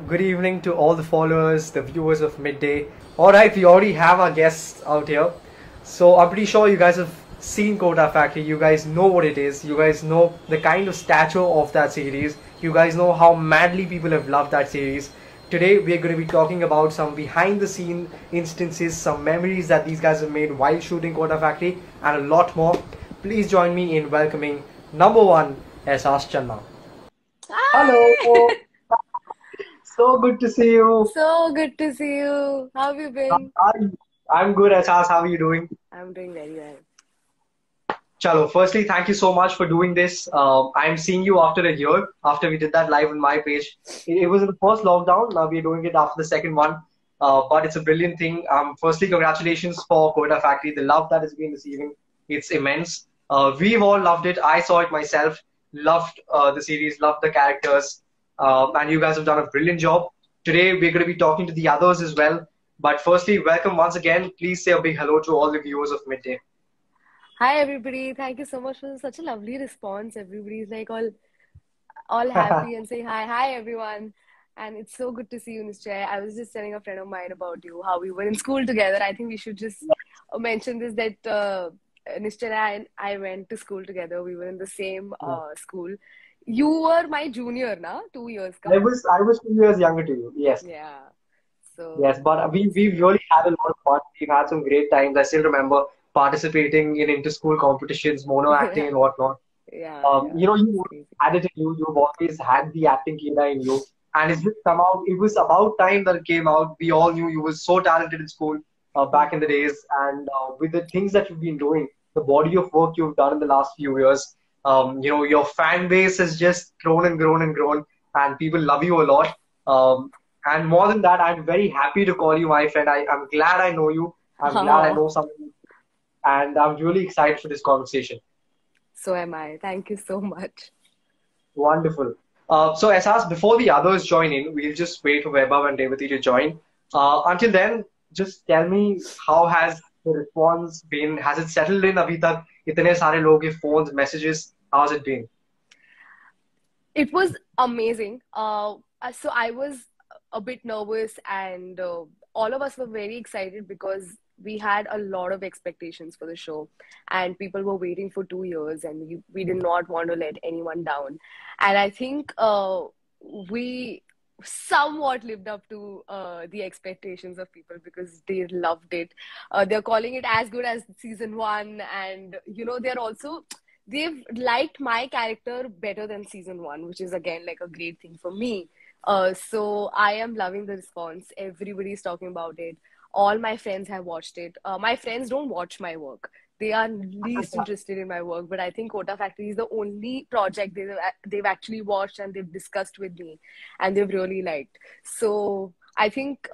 Good evening to all the followers, the viewers of Midday. Alright, we already have our guests out here. So I'm pretty sure you guys have seen Kota Factory. You guys know what it is. You guys know the kind of stature of that series. You guys know how madly people have loved that series. Today we're going to be talking about some behind the scene instances, some memories that these guys have made while shooting Kota Factory, and a lot more. Please join me in welcoming number one, S.R. Channa. Hello! Hi! So good to see you. So good to see you. How have you been? Hi. I'm good, Asas. How are you doing? I'm doing very well. Chalo, firstly, thank you so much for doing this. I'm seeing you after a year, after we did that live on my page. It was in the first lockdown. Now we're doing it after the second one. But it's a brilliant thing. Firstly, congratulations for Kota Factory. The love that has been receiving, it's immense. We've all loved it. I saw it myself. Loved the series, loved the characters. And you guys have done a brilliant job. Today, we're going to be talking to the others as well. But firstly, welcome once again. Please say a big hello to all the viewers of Midday. Hi everybody. Thank you so much for such a lovely response. Everybody's like all happy and saying hi, hi everyone. And it's so good to see you, Nischay. I was just telling a friend of mine about you, how we were in school together. I think we should just mention this that Nischay and I went to school together. We were in the same school. You were my junior, na? 2 years ka. I was 2 years younger to you. Yes, Yeah. So yes, but we really had a lot of fun. We've had some great times. I still remember participating in inter-school competitions, mono acting yeah. and whatnot. Yeah, You it's always crazy. had it in you. You've always had the acting kida in you, and it's just come out. It was about time that it came out. We all knew you were so talented in school back in the days, and with the things that you've been doing, the body of work you've done in the last few years, your fan base has just grown and grown and grown, and people love you a lot. And more than that, I'm very happy to call you my friend. I'm glad I know you. I'm glad I Oh, know someone, and I'm really excited for this conversation. so am I. Thank you so much. Wonderful. So, Asas, before the others join in, we'll just wait for Vaibhav and Devati to join. Until then, just tell me how has the response been? Has it settled in अभी तक? इतने सारे लोग के phones, messages. How's it been? It was amazing. So I was a bit nervous, and all of us were very excited because we had a lot of expectations for the show, and people were waiting for 2 years, and we did not want to let anyone down. And I think we somewhat lived up to the expectations of people because they loved it. They're calling it as good as season one, and they're also they've liked my character better than season one, which is again like a great thing for me. So I am loving the response. Everybody's talking about it. All my friends have watched it. My friends don't watch my work. They are least interested in my work, but I think Kota Factory is the only project they've actually watched and they've discussed with me, and they've really liked. So I think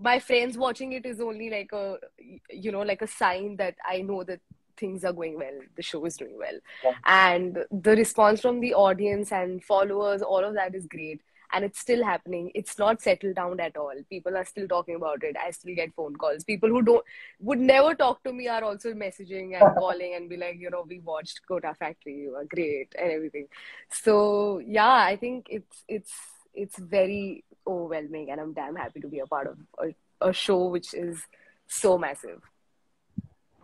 my friends watching it is only like like a sign that I know that things are going well, the show is doing well, and the response from the audience and followers, all of that is great, and it's still happening. It's not settled down at all. People are still talking about it. I still get phone calls. People who don't would never talk to me are also messaging and calling and be like, we watched Kota Factory, you are great and everything. So yeah, I think it's very overwhelming, and I'm damn happy to be a part of a show which is so massive.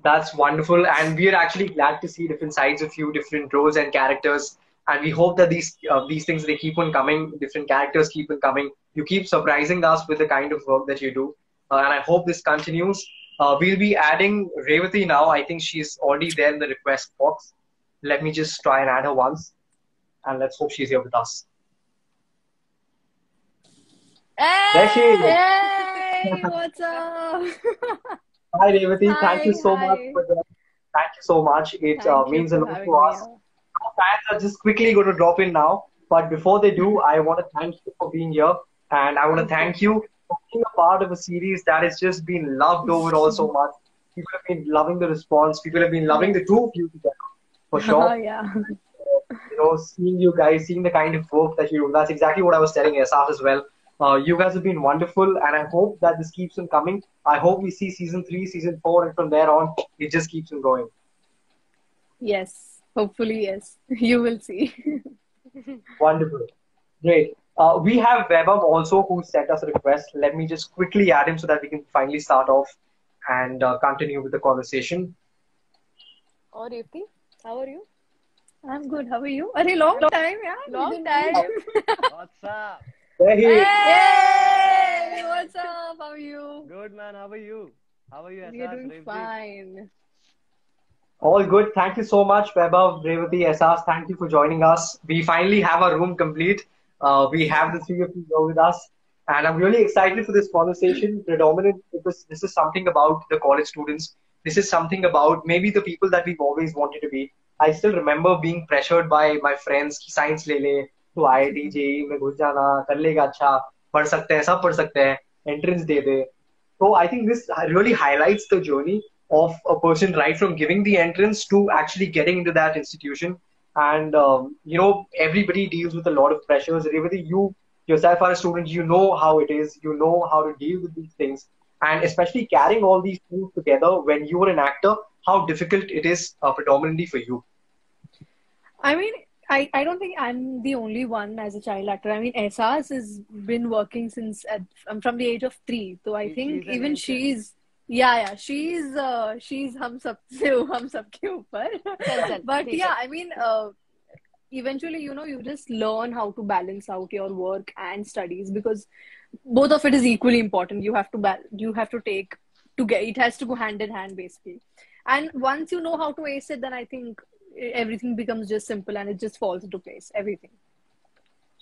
That's wonderful, and we are actually glad to see different sides of you, different roles and characters. And we hope that these things they keep on coming, different characters keep on coming. You keep surprising us with the kind of work that you do, and I hope this continues. We'll be adding Revati now. I think she's already there in the request box. Let me just try and add her once, and let's hope she's here with us. There she is. Hey! Hey, what's up? Hi, Revati. Thank you Hi, so much hi. for that. Thank you so much. It Thank you means a for lot to having me us. here. Our fans are just quickly going to drop in now. But before they do, I want to thank you for being here. And I want to Thank you. thank you for being a part of a series that has just been loved overall so much. People have been loving the response. People have been loving the two of you together, for Oh, sure. yeah. Seeing you guys, seeing the kind of work that you do. That's exactly what I was telling Asaf as well. You guys have been wonderful, and I hope that this keeps on coming. I hope we see season three, season four, and from there on, it just keeps on going. Yes. Hopefully, yes. You will see. Wonderful. Great. We have Webam also who sent us a request. Let me just quickly add him so that we can finally start off and continue with the conversation. Or Revti, how are you? I'm good. How are you? Are long time, yeah? Long time. What's up? Hey, Hey, what's up? How are you? Good man, how are you? How are you, We're Asas, doing Revji? fine. all good. Thank you so much, Webam, Revati, Esas. Thank you for joining us. We finally have our room complete. We have the three of you here with us. And I'm really excited for this conversation, predominant because this is something about the college students. This is something about maybe the people that we've always wanted to be. I still remember being pressured by my friends कि science ले ले, तो IIT JEE में घुस जाना, कर लेगा अच्छा, पढ़ सकते हैं, सब पढ़ सकते हैं, entrance they they. So I think this really highlights the journey of a person right from giving the entrance to actually getting into that institution. And everybody deals with a lot of pressures. Revati, you yourself are a student. You know how it is. You know how to deal with these things, and especially carrying all these things together when you are an actor. How difficult it is, predominantly for you. I mean, I don't think I'm the only one as a child actor. I mean, Esas has been working since from the age of 3. So I think She's an even ancient. she's हम सब से हम सब के ऊपर. चल, But ठीक yeah, है. I mean, eventually, you just learn how to balance out your work and studies because both of it is equally important. You have to take to get it has to go hand in hand basically. And once you know how to ace it, then I think everything becomes just simple and it just falls into place. Everything.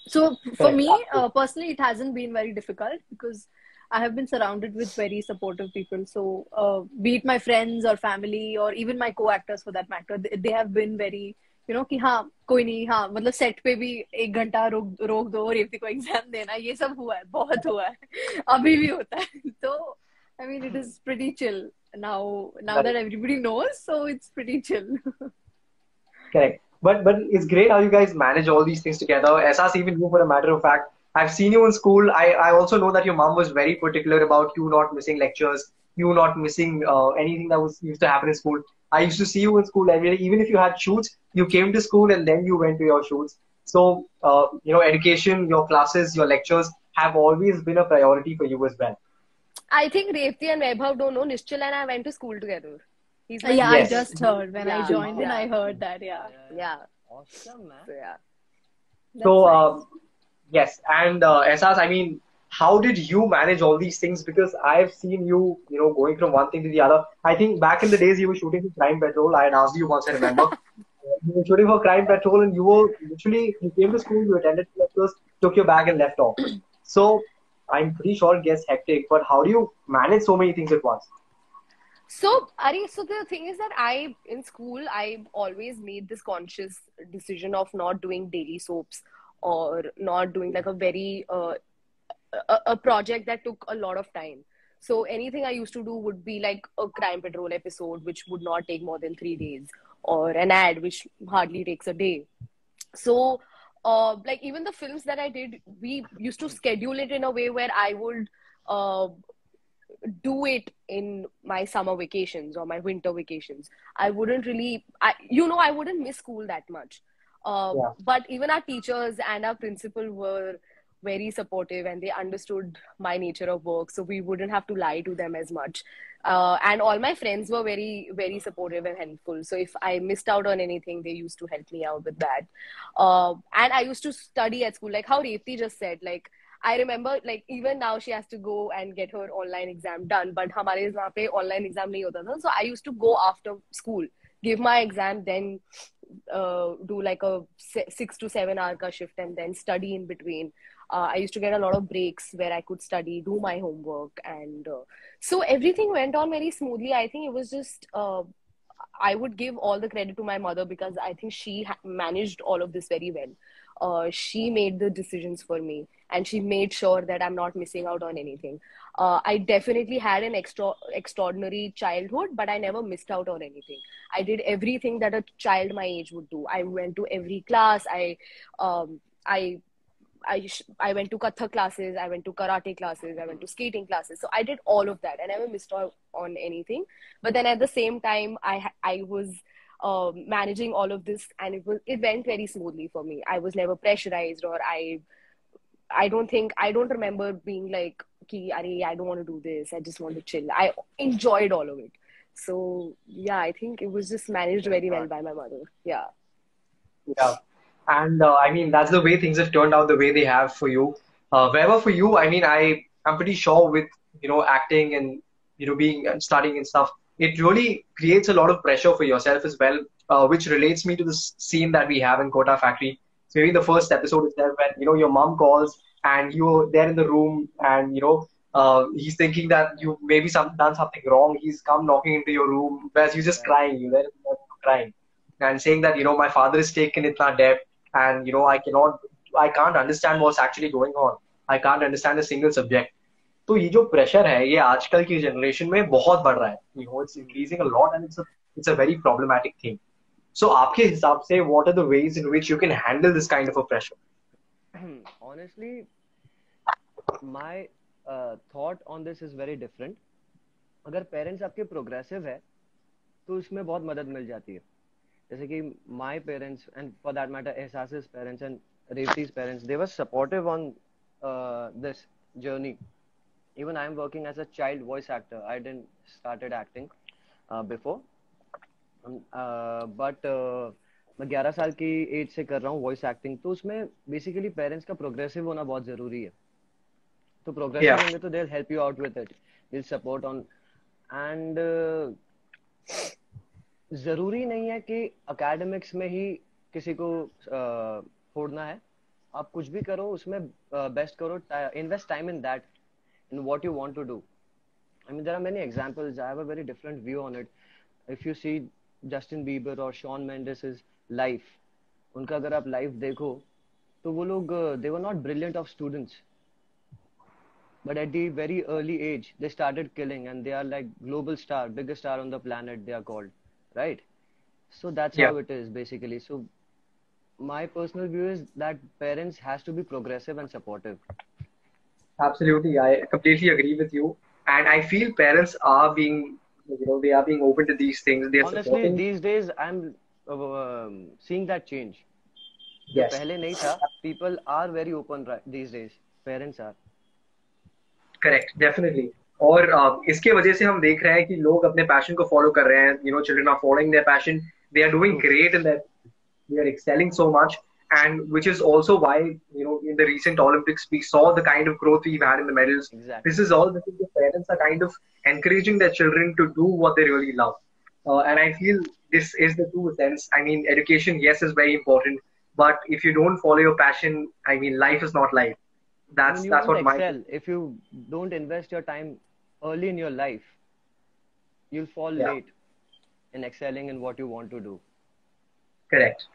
So for Correct. me, personally, it hasn't been very difficult because I have been surrounded with very supportive people. So be it my friends or family or even my co-actors for that matter, they have been very कि हाँ कोई नहीं हाँ मतलब set पे भी 1 घंटा रोक रोक दो रेवती को एग्जाम देना ये सब हुआ है बहुत हुआ है अभी भी होता है तो I mean it is pretty chill now that everybody knows so it's pretty chill. Correct. But it's great how you guys manage all these things together. Asas, even you, for a matter of fact, I've seen you in school. I also know that your mom was very particular about you not missing lectures, you not missing anything that was used to happen in school. I used to see you in school every day. Even if you had shoots, you came to school and then you went to your shoots. So, education, your classes, your lectures have always been a priority for you as well. I think Revti and Vaibhav don't know. Nishchal and I went to school together. He's my Yeah, Yes. I just heard when I Yeah, joined in yeah. I heard that Yeah. Awesome, man. So yeah. That's So, nice. yes, and Esas, I mean, how did you manage all these things? Because I've seen you, going from one thing to the other. I think back in the days you were shooting for Crime Patrol. I had asked you once, I remember. You were shooting for Crime Patrol, and you were literally, you came to school, you attended lectures, took your bag, and left off. So, I'm pretty sure it gets hectic, but how do you manage so many things at once? So, Ari, so the thing is that in school, I always made this conscious decision of not doing daily soaps or not doing like a project that took a lot of time. So anything I used to do would be like a Crime Patrol episode, which would not take more than 3 days, or an ad, which hardly takes a day. So, like even the films that I did, we used to schedule it in a way where I would uh, do it in my summer vacations or my winter vacations. I wouldn't really, I wouldn't miss school that much. Yeah. But even our teachers and our principal were very supportive and they understood my nature of work. So we wouldn't have to lie to them as much. And all my friends were very, very supportive and helpful. So if I missed out on anything, they used to help me out with that. And I used to study at school, like how Repti just said, like, I remember like even now she has to go and get her online exam done, but हमारे वहाँ पे online exam नहीं होता था. So I used to go after school, give my exam, then do like a 6 to 7 hour ka shift and then study in between. I used to get a lot of breaks where I could study, do my homework, and so everything went on very smoothly. I think it was just I would give all the credit to my mother because I think she managed all of this very well. She made the decisions for me and she made sure that I'm not missing out on anything. I definitely had an extraordinary childhood, but I never missed out on anything. I did everything that a child my age would do. I went to every class. Um, I I went to Kathak classes, I went to karate classes, I went to skating classes. So I did all of that. I never missed out on anything. But then at the same time, I was managing all of this, and it went very smoothly for me. I was never pressurized, or I don't remember being like, Ki, Arey, I don't want to do this. I just want to chill. I enjoyed all of it. So yeah, I think it was just managed Thank very well God. by my mother. Yeah. Yeah. And I mean, that's the way things have turned out the way they have for you. Wherever for you, I mean, I'm pretty sure with, acting and, being studying and stuff, it really creates a lot of pressure for yourself as well, which relates me to this scene that we have in Kota Factory. So maybe the first episode is there when, your mom calls and you're there in the room and, he's thinking that you maybe done something wrong. He's come knocking into your room, whereas you're just Right. crying. You're there crying and saying that my father is taken itna debt and I can't understand what's actually going on. I can't understand a single subject. तो ये जो pressure है ये आजकल की generation में बहुत बढ़ रहा है. It's increasing a lot and it's a very problematic thing. So आपके हिसाब से what are the ways in which you can handle this kind of a pressure? Honestly, my thought on this is very different. अगर parents आपके progressive है तो उसमें बहुत मदद मिल जाती है. जैसे कि my parents and for that matter Ehsaas's parents and Revathi's parents, they were supportive on this journey. Even I am working as a child voice actor. I didn't started acting before, but मैं 11 साल की एज से कर रहा हूँ voice acting. तो उसमें basically parents का प्रोग्रेसिव होना बहुत जरूरी है. तो प्रोग्रेसिव Yeah, होंगे तो they will help you out with it, they will support on. And जरूरी नहीं है कि एकेडमिक्स में ही किसी को फोड़ना है. आप कुछ भी करो उसमें बेस्ट करो. Invest time in that, in what you want to do. I mean, there are many examples. I have a very different view on it. If you see Justin Bieber or Shawn Mendes' life, उनका अगर आप life देखो तो वो लोग they were not brilliant of students, but at the very early age they started killing and they are like global star, biggest star on the planet they are called, right? So that's how yeah, it is basically. So my personal view is that parents has to be progressive and supportive. absolutely. I completely agree with you. And I feel parents are being, they are being open to these things. They are Honestly, supporting. these days I'm seeing that change. जो Yes. पहले नहीं था. People are very open these days. Parents are. Correct definitely. और इसके वजह से हम देख रहे हैं कि लोग अपने पैशन को फॉलो कर रहे हैं. Children are following their passion. They are doing True. Great in that. They are excelling so much, and which is also why in the recent Olympics we saw the kind of growth we've had in the medals. This Exactly. is all because the parents are kind of encouraging their children to do what they really love. And I feel this is the true sense. I mean, education, yes, is very important, but if you don't follow your passion, I mean, life is not life. I mean, That's you that's won't what my excel if you don't invest your time early in your life. You'll fall yeah, late in excelling in what you want to do. correct.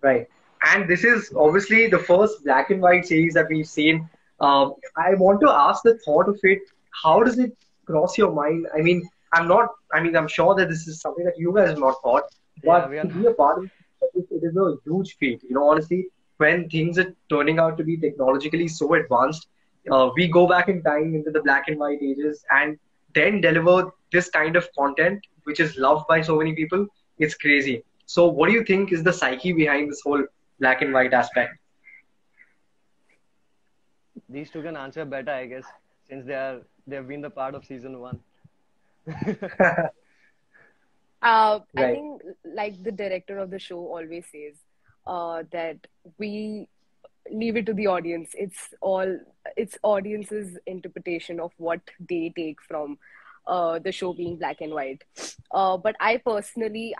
Right. And this is obviously the first black and white series that we've seen. I want to ask the thought of it. How does it cross your mind? I mean, I'm sure that this is something that you guys have not thought, Yeah, but we are to not. be a part of it is a huge feat. Honestly, when things are turning out to be technologically so advanced, we go back in time into the black and white ages and then deliver this kind of content, which is loved by so many people. It's crazy. So, what do you think is the psyche behind this whole black and white aspect? These two can answer better, I guess, since they've been the part of season one. I Right. think, like the director of the show always says, that we leave it to the audience. It's audience's interpretation of what they take from the show being black and white. But I personally,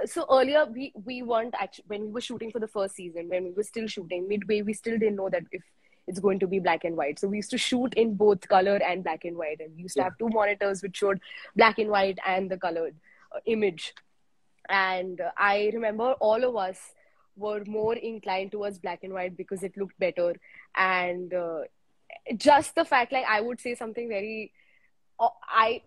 so earlier we weren't actually, when we were shooting for the first season, when we were still shooting midway, we still didn't know that if it's going to be black and white. So we used to shoot in both color and black and white, and we used to Yeah. have two monitors which showed black and white and the colored image. And I remember all of us were more inclined towards black and white because it looked better. And just the fact, like, I would say something very,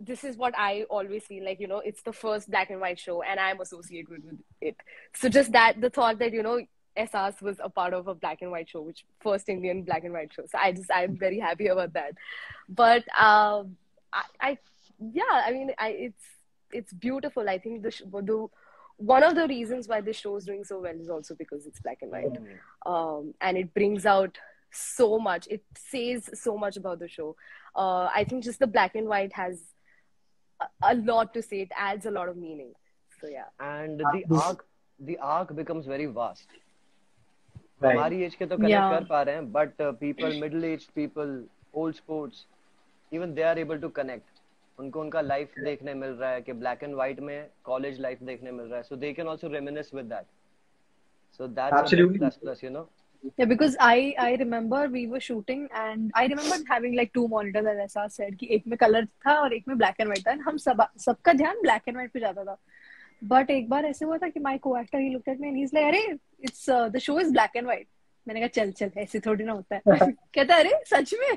this is what I always feel like, it's the first black and white show and I'm associated with it. So just that, the thought that, SAS was a part of a black and white show, which first Indian black and white show. So I'm very happy about that. But I yeah, I mean, it's beautiful. I think one of the reasons why this show is doing so well is also because it's black and white. And it brings out so much. It says so much about the show. I think just the black and white has a lot to say. It adds a lot of meaning. So yeah. And Absolutely. the arc becomes very vast. Right. हमारी age के तो connect Yeah. कर पा रहे हैं, but people middle age people, old sports, even they are able to connect. उनको उनका life देखने मिल रहा है कि ब्लैक एंड व्हाइट में कॉलेज लाइफ देखने मिल रहा है, so they can also reminisce with that. So that's a big Absolutely. plus, you know. Yeah, because I remember we were shooting and I remember having like 2 monitors as ऐसा said कि एक में colour था और एक में black and white था. हम सबका ध्यान ब्लैक एंड व्हाइट पे जाता था. बट एक बार ऐसे हुआ था कि my co-actor he looked at me and he is like, अरे it's the show is black and white. मैंने कहा चल चल ऐसे थोड़ी ना होता है. कहता अरे सच में.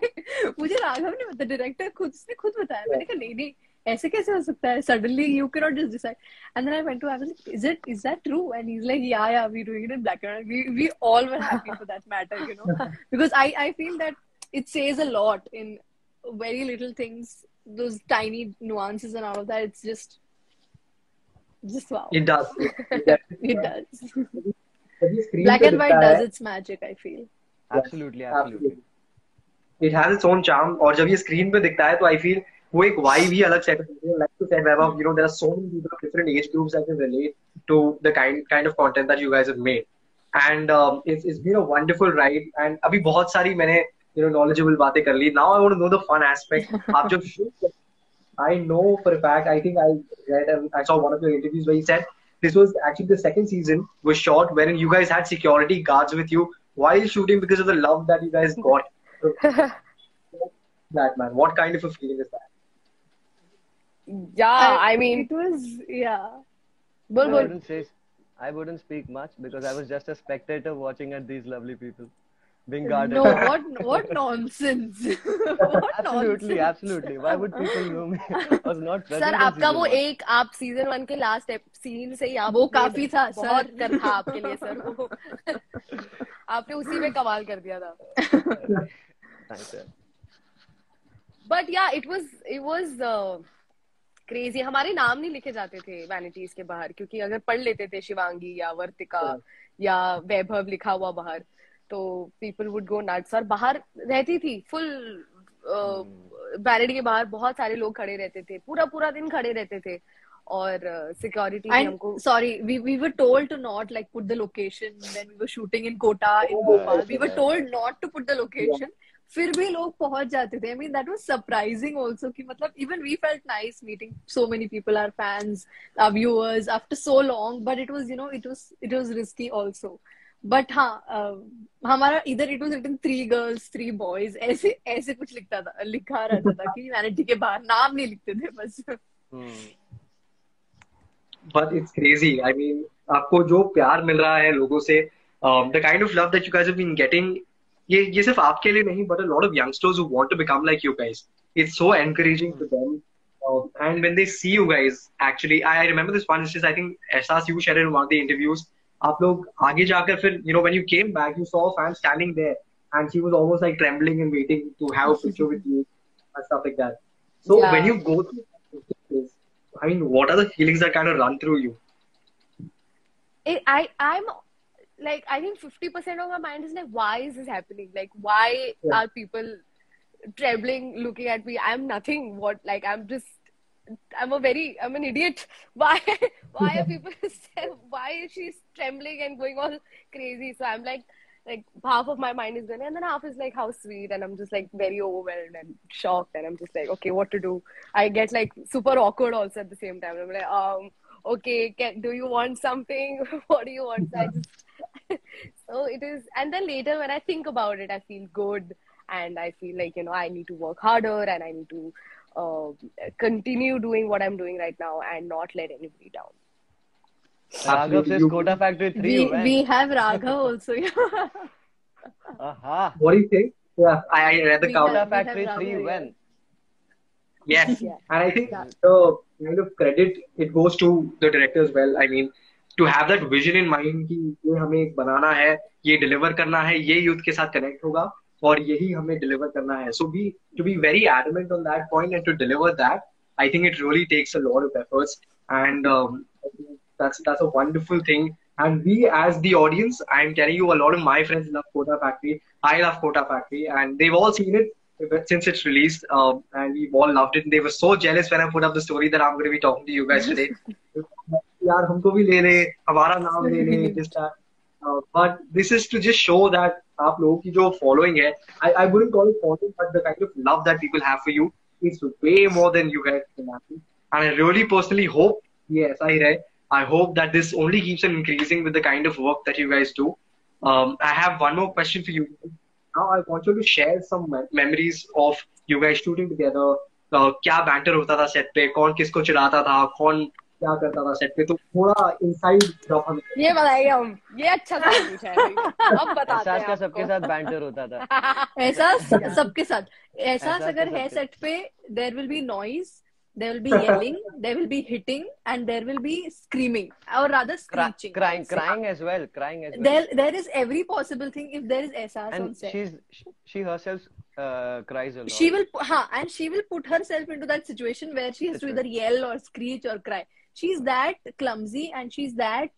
मुझे राघव ने बताया, डायरेक्टर उसने खुद बताया. मैंने कहा नहीं नहीं ऐसे कैसे हो सकता है, suddenly you cannot just decide. And then I went to, I was like, is that true? And he's like, yeah, we're doing it in black and white. We all were happy for that matter, you know, because I feel that it says a lot in very little things, those tiny nuances and all of that. It's just wow. It does. It definitely It does. does. कभी screen Black पे and दिखता white है, does its magic, I feel. Absolutely, absolutely. It has its own charm. और जब ये screen पे दिखता है तो I feel वो एक vibe ही अलग set होती है. Like you said, Vaibhav, you know, there are so many people of different age groups that can relate to the kind of content that you guys have made. And it's been a wonderful ride. And अभी बहुत सारी मैंने knowledgeable बातें कर ली. Now I want to know the fun aspect. आप जब shoot, I know for a fact, I think I read and I saw one of your interviews where you said this was actually the second season was shot wherein you guys had security guards with you while shooting because of the love that you guys got. So, that man, what kind of a feeling is that? Yeah, I mean, It was, yeah. bol I bol. wouldn't speak much because I was just a spectator watching at these lovely people being guarded. No, what nonsense. What Absolutely, nonsense. absolutely. Why would people know me? I was not present sir in आपका season वो 1. एक आप season 1 के last scene से ही आप वो काफी था, बहुत सर. कर था आपके लिए सर वो. आपने उसी में कमाल कर दिया था. Thanks, sir. बट या इट वाज क्रेजी. हमारे नाम नहीं लिखे जाते थे वैनिटीज के बाहर, क्योंकि अगर पढ़ लेते थे शिवांगी या वर्तिका या वैभव लिखा हुआ बाहर तो पीपल वुड गो नट्स. और बाहर रहती थी फुल वैनिटी के बाहर बहुत सारे लोग खड़े रहते थे, पूरा दिन खड़े रहते थे. और सिक्योरिटी भी And हमको sorry, we were told to not like put the location when we were shooting in Kota, in Bhopal. We were told not to put the location. फिर भी लोग पहुंच जाते थे. I mean, that was surprising also कि मतलब even we felt nice meeting so many people, our fans, our viewers after so long. But it was, you know, it was risky also. But हाँ, हमारा इधर it was written 3 girls 3 boys ऐसे कुछ लिखा रहता था कि वैनिटी के बाहर नाम नहीं लिखते थे बस. But it's crazy. I mean, आपको जो प्यार मिल रहा है लोगों से, the kind of love that you guys have been getting, ये सिर्फ आपके लिए नहीं, but a lot of youngsters who want to become like you guys. It's so encouraging to them. And when they see you guys, actually, I remember this one instance. I think Ehsas, you shared in one of the interviews. आप लोग आगे जाकर फिर, when you came back, you saw a fan standing there, and she was almost like trembling and waiting to have a picture with you and stuff like that. So Yeah. when you go through this, I mean, what are the feelings that kind of run through you? I'm like, I think 50% of my mind is like, why is this happening? Like, why are people trembling, looking at me? I'm nothing. What? Like, I'm an idiot. Why are people, why is she trembling and going all crazy? So I'm like half of my mind is going, and then half is like, how sweet. And I'm just like very overwhelmed and shocked. And I'm just like, okay, what to do? I get like super awkward also at the same time. I'm like, okay, do you want something? What do you want? So it is. And then later when I think about it, I feel good. And I feel like, I need to work harder and I need to continue doing what I'm doing right now and not let anybody down. Raghav says Kota Factory 3 when? We have Raghav also. Aha. What do you think? Yeah, I read the Kota cover. Kota Factory have 3 Raghav when? Yes, Yeah. and I think the kind of credit it goes to the director as well. I mean, to have that vision in mind कि ये हमें एक बनाना है, ये deliver करना है, ये youth के साथ connect होगा और यही हमें deliver करना है. So to be very adamant on that point and to deliver that, I think it really takes a lot of efforts, and I think that's a wonderful thing. And we as the audience, I'm telling you, a lot of my friends love Kota Factory. I love Kota Factory, and they've all seen it since it's released, and we've all loved it. And they were so jealous when I put up the story that I'm going to be talking to you guys today. यार हमको भी ले ले, हमारा नाम ले ले, this that. But this is to just show that आप लोगों की जो following है, I wouldn't call it following, but the kind of love that people have for you is way more than you guys can imagine. And I really personally hope ये ऐसा ही रहे. I hope that this only keeps on increasing with the kind of work that you guys do. I have one more question for you. Now I want you to share some memories of you guys shooting together. क्या banter होता था set पे, कौन किसको चिढ़ाता था, कौन क्या करता था set पे, तो थोड़ा inside drop हमें. ये बताइए हम, ये अच्छा था पूछा है अब बताते हैं एहसास का सबके साथ बैंटर होता था. एहसास सबके साथ. एहसास अगर है सेट पे, there will be noise, there will be yelling, there will be hitting, and there will be screaming, or rather screeching. Crying as well. There is every possible thing if there is Ehsaas on And set. she herself cries a lot. She will put herself into that situation where she has to either yell or screech or cry. She's that clumsy, and she's a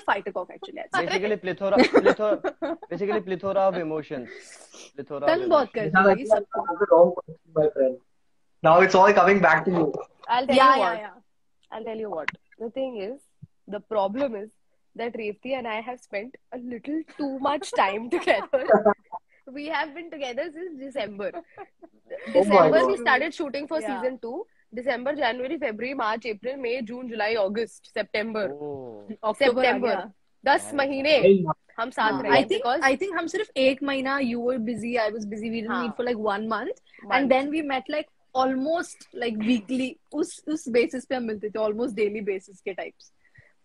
fighter cock actually. Basically plethora of emotions. तंग बहुत करती है ये सब. Wrong question, my friend. Now it's all coming back to you. I'll tell Yeah, you what. yeah. I'll tell you what. The thing is, the problem is that Revti and I have spent a little too much time together. We have been together since December. December we started shooting for season 2. December, January, February, March, April, May, June, July, August, September. October September. 10 महीने हम साथ रहे. I think हम सिर्फ 1 महीना, you were busy, I was busy, we didn't meet for like 1 month, and then we met like almost like weekly. उस basis पे हम मिलते थे, almost daily basis के types.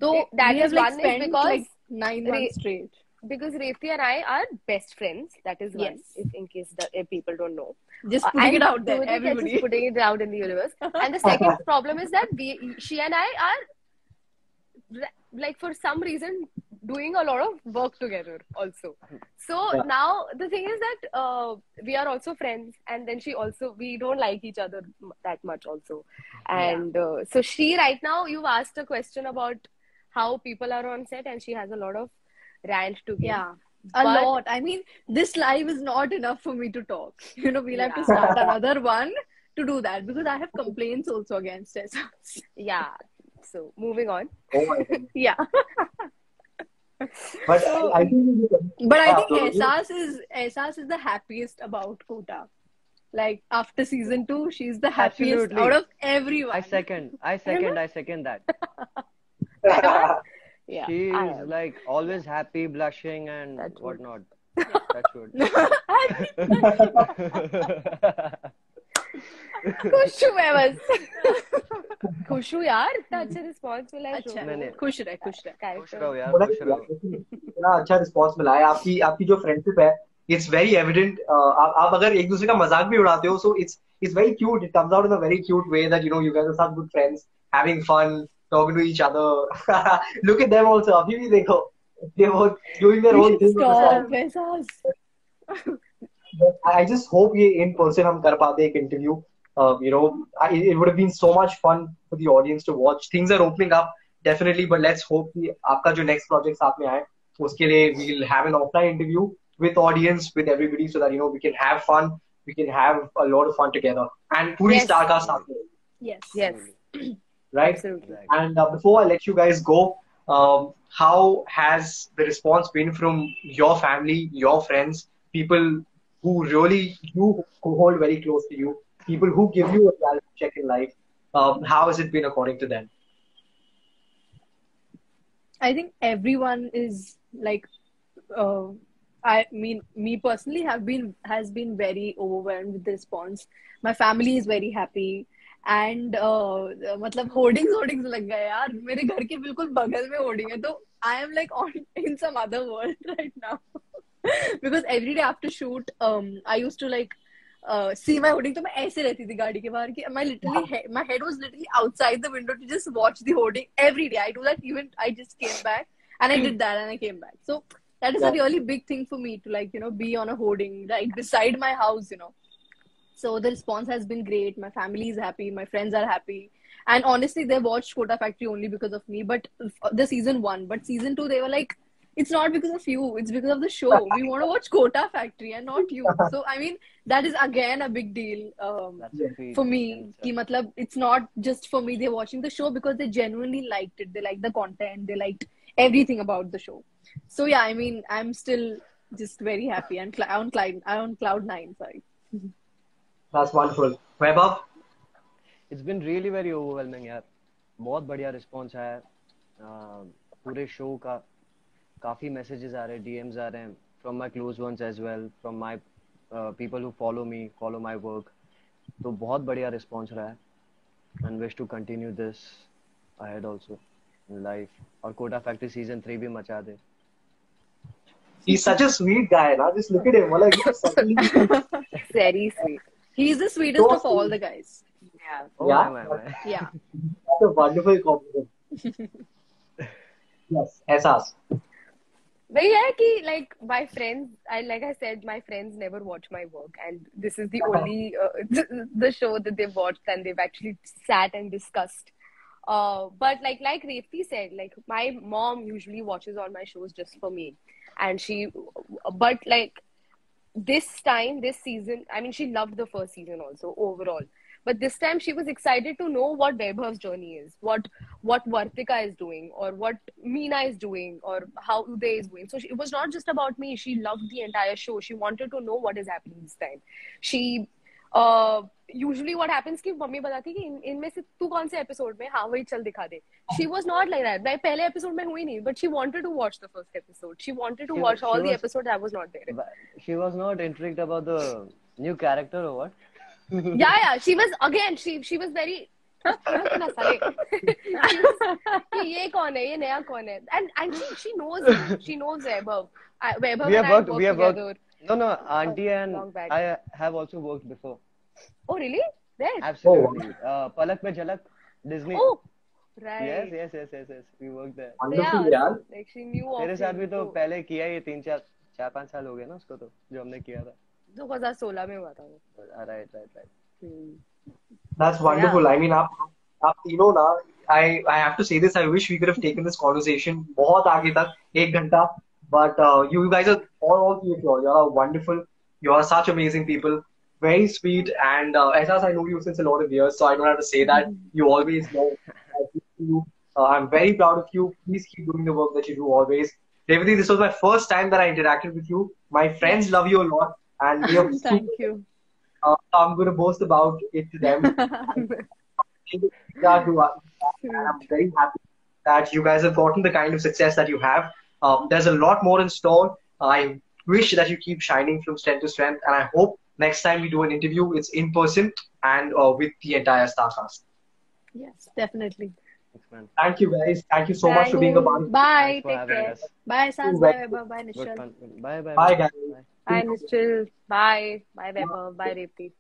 So that we is have like one spent because like 9 months straight. Because Revti and I are best friends. That is one. Yes. If in case if people don't know. Just putting it out there, everybody. Just putting it out in the universe. And the second problem is that she and I are like for some reason doing a lot of work together also. So now the thing is that we are also friends, and then we don't like each other that much also. And so she right now, you've asked a question about how people are on set, and she has a lot of rant to give. Yeah. A lot. I mean, this live is not enough for me to talk. You know, we'll have to start another one to do that, because I have complaints also against Ehsaas. Yeah. So moving on. Oh my God. Yeah. But I think Ehsaas is the happiest about Kota. Like after season 2, she's the happiest out of everyone. I second that. Yeah, she is like always happy, blushing, and whatnot. That's good. खुश हूँ मैं बस. खुश हूँ यार, इतना अच्छा response मिला है. अच्छा, खुश रहे. खुश रहो यार, खुश रहो. इतना अच्छा रिस्पॉन्स मिला है. आपकी जो फ्रेंडशिप है, it's very evident. आप अगर एक दूसरे का मजाक भी उड़ाते हो, so it's very cute. It comes out in a very cute way that you guys are such good friends, having fun, talking to each other. Look at them also. अभी भी देखो, they were doing their own thing. Stop, Ehsaas. I just hope ये in person हम कर पाते एक interview. It would have been so much fun for the audience to watch. Things are opening up definitely, but let's hope कि आपका जो next project साथ में आए, उसके लिए we'll have an offline interview with audience, with everybody, so that we can have fun, we can have a lot of fun together, and पूरी star cast साथ में. Yes. Right? Absolutely. And before I let you guys go, how has the response been from your family, your friends, people who really who hold very close to you, people who give you a reality check in life? How has it been according to them? I think everyone is like, I mean, me personally has been very overwhelmed with the response. My family is very happy. And मतलब hoardings लग गए यार. मेरे घर के बिल्कुल बगल में hoarding है, तो I am like in some other world right now. Because every day after shoot, I used to like see my hoarding. तो मैं ऐसे रहती थी गाड़ी के बाहर कि my head was literally outside the window to just watch the hoarding every day. I do that even I just came back and I did that and I came back. So that is a really big thing for me to like be on a hoarding right beside my house. So the response has been great. My family is happy. My friends are happy. And honestly, they watched Kota Factory only because of me. But the season 1. But season 2, they were like, it's not because of you, it's because of the show. We want to watch Kota Factory and not you. So I mean, that is again a big deal That's a feat for me. in Ki itself. matlab, it's not just for me, they're watching the show because they genuinely liked it. They liked the content, they liked everything about the show. So yeah, I mean, I'm still just very happy and on cloud nine. Sorry. That's wonderful. Vaibhav? It's been really very overwhelming यार. बहुत बढ़िया response आया पूरे show का. काफी messages आ रहे हैं, DMs आ रहे हैं from my close ones as well, from my people who follow my work. तो बहुत बढ़िया रिस्पॉन्स रहा है and wish to continue this ahead also in life. और कोटा फैक्ट्री सीजन 3 भी मचा दे. He's such a sweet guy, na? Just look at him. Like, suddenly, Very sweet. He's the sweetest so of all sweet. the guys. Yeah. Oh Yeah. my. Yeah. That's a wonderful compliment. Yes, Ehsaas. But yeah, ki, like my friends, like I said, my friends never watch my work, and this is the only the show that they've watched and they've actually sat and discussed. But like Revti said, like my mom usually watches all my shows just for me, and but like this time, this season, I mean, she loved the first season also overall. But this time she was excited to know what Vaibhav's journey is, what Vartika is doing, or what Meena is doing, or how Uday is doing. So it was not just about me. She loved the entire show. She wanted to know what is happening this time. She usually what happens कि mummy बताती कि इनमें से तू कौन से episode में, हाँ वही चल दिखा दे. She was not like that. मैं पहले एपिसोड में हुई नहीं, but she wanted to watch the first episode. She wanted to watch all the episodes I was not there. She was not intrigued about the new character or what? Yeah. She was again. She was very. कि ये कौन है, ये नया कौन है, and she knows him. She knows Vaibhav. Vaibhav and I We have worked. together. No, Auntie and Long back. I have also worked before. Oh really? There. Absolutely. Palak Mein Jhalak, Disney. Oh, right. Yes. We worked there. Wonderful, Yeah, yaar. like she knew of तेरे साथ भी him. तो पहले किया ही 3-4-5 साल हो गए ना उसको तो जो हमने किया था. 2016 में हुआ था वो. Right. That's wonderful. I mean, आप तीनों ना, I have to say this. I wish we could have taken this conversation बहुत आगे तक, 1 घंटा. But you guys are all three of you. You are wonderful. You are such amazing people. Very sweet. And Ehsaas, I know you since a lot of years, so I don't have to say that. You always know. I'm very proud of you. Please keep doing the work that you do always. Revati, this was my first time that I interacted with you. My friends love you a lot, and we are Thank you. I'm going to boast about it to them. I'm very happy that you guys have gotten the kind of success that you have. There's a lot more in store. I wish that you keep shining from strength to strength, and I hope next time we do an interview, it's in person and with the entire star cast. Yes, definitely. Thanks, man. Thank you, guys. Thank you so much for being a part of it. Bye. Thanks for Take having care. us. Bye, Sas. Bye, Vaibhav. Bye, Good Nishal. fun. Bye. Bye, guys. Bye, Nishchil. Bye. Bye, Vaibhav. Bye, Revti.